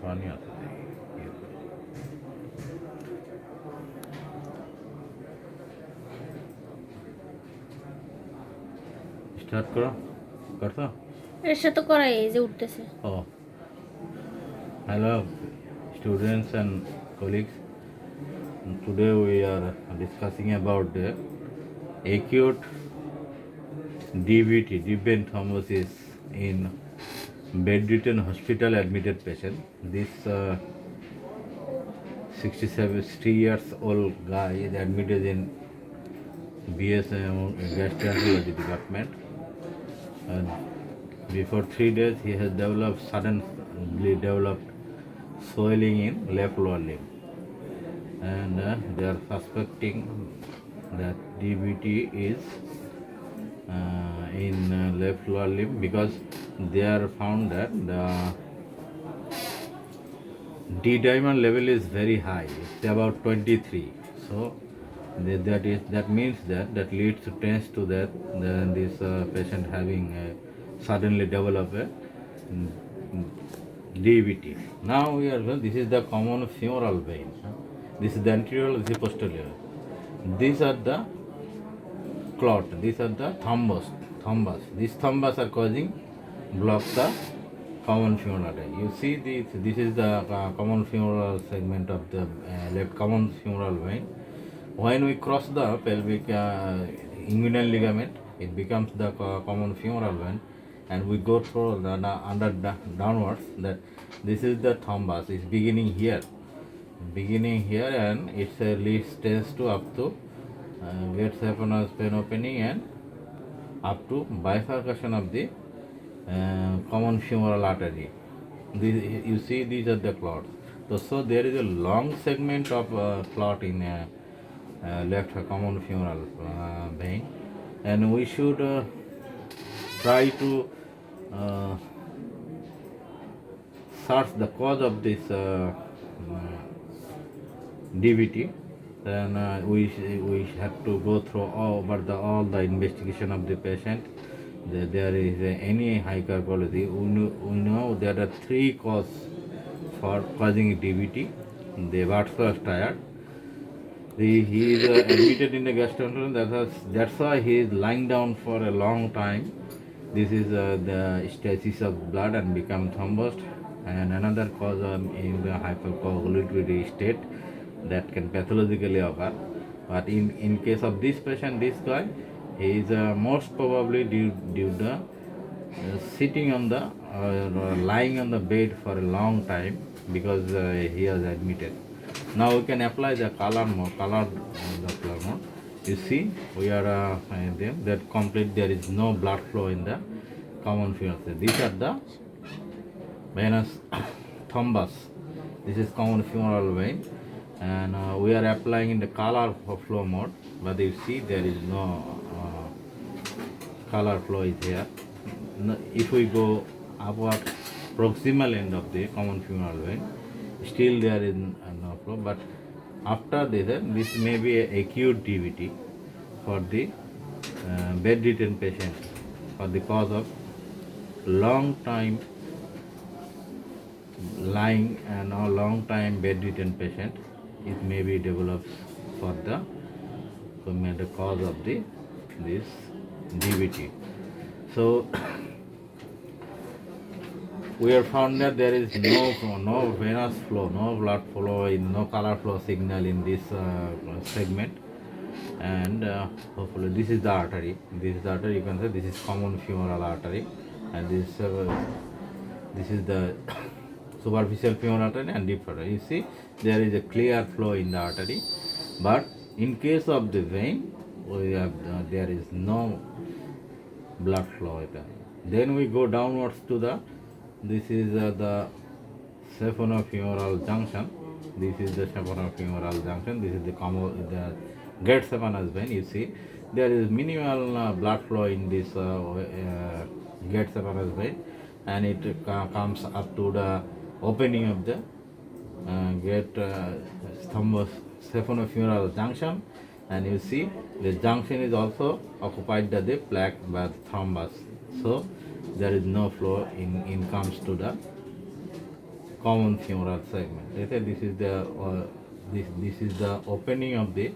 পানি আছে স্টার্ট করো করছো এর সাথে করাই এই যে উঠতেছে। ও hello students and colleagues. Today we are discussing about the acute DVT, deep vein thrombosis in bedridden hospital admitted patient. This 60 years old guy is admitted in BSM gastroenterology department. And before 3 days, he has suddenly developed swelling in left lower limb, and they are suspecting that DVT is in left lower limb because they are found that the D dimer level is very high. It's about 23. So that means that leads to tends to that then this patient having suddenly develop a DVT. Now we are this is the common femoral vein. This is the anterior, this is posterior. These are the clot. These are the thrombus. These thrombus are causing block the common femoral artery. You see this. This is the common femoral segment of the left common femoral vein. When we cross the pelvic inguinal ligament, it becomes the common femoral vein, and we go through the downwards. That this is the thrombus. It's beginning here, and its leads tends to up to gets saponous vein opening and up to bifurcation of the common femoral artery. You see, these are the clots. So there is a long segment of clot in left common femoral vein, and we should try to search the cause of this DVT. Then we have to go through all the investigation of the patient. There is any hyperquality. We know there are three causes for causing DVT. The vascular tired. He is admitted in the gastroenterology. That's why he is lying down for a long time. This is the stasis of blood and become thrombosed. And another cause is the hypercoagulatory state that can pathologically occur. But in case of this patient, this guy, he is most probably due to sitting on the lying on the bed for a long time because he was admitted. Now we can apply the color mode. You see, we are there that complete. There is no blood flow in the common field. These are the venous thrombus. This is common femoral vein, and we are applying in the color flow mode. But you see, there is no color flow is here. If we go upward proximal end of the common femoral vein, still there is no flow. But after this may be a acute DVT for the bedridden patient for the cause of long time lying and a long time bedridden patient. It may be develops for the cause of this DVT. So we have found that there is no venous flow, no blood flow, no color flow signal in this segment, and hopefully this is the artery. This is the artery. You can say this is common femoral artery, and this is the superficial femoral artery and deep artery. You see, there is a clear flow in the artery, but in case of the vein, we have there is no blood flow. Then we go downwards to the. This is the saponofemoral junction. This is the saponofemoral junction. This is the great saphenous vein. You see, there is minimal blood flow in this great saphenous vein, and it comes up to the opening of the great saponofemoral junction, and you see the junction is also occupied by the plaque by the thrombus. So there is no flow in comes to the common femoral segment. Okay, this is the opening of the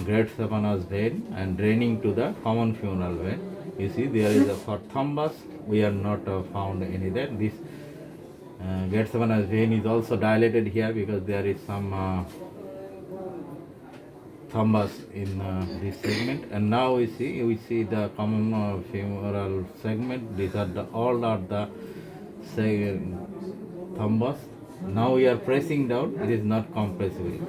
great saphenous vein and draining to the common femoral vein. You see there is a for thrombus we are not found any that this great saphenous vein is also dilated here because there is some thrombus in this segment. And now we see the common femoral segment. These are all are the thrombus. Now we are pressing down, it is not compressible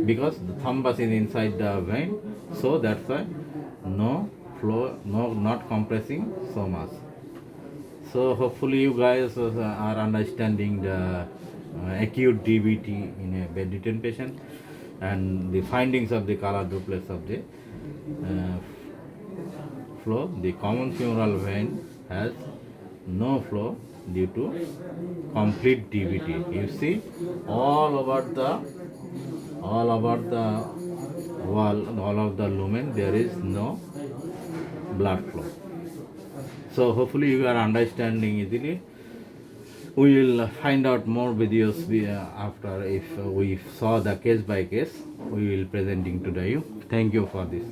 because the thrombus is inside the vein, so that's why no flow, no, not compressing so much. So hopefully you guys are understanding the acute DVT in a bedridden patient and the findings of the color duplex of the flow. The common femoral vein has no flow due to complete DVT. You see all about the wall, all of the lumen, there is no blood flow. So hopefully you are understanding easily. We will find out more videos after if we saw the case by case. We will presenting to you. Thank you for this.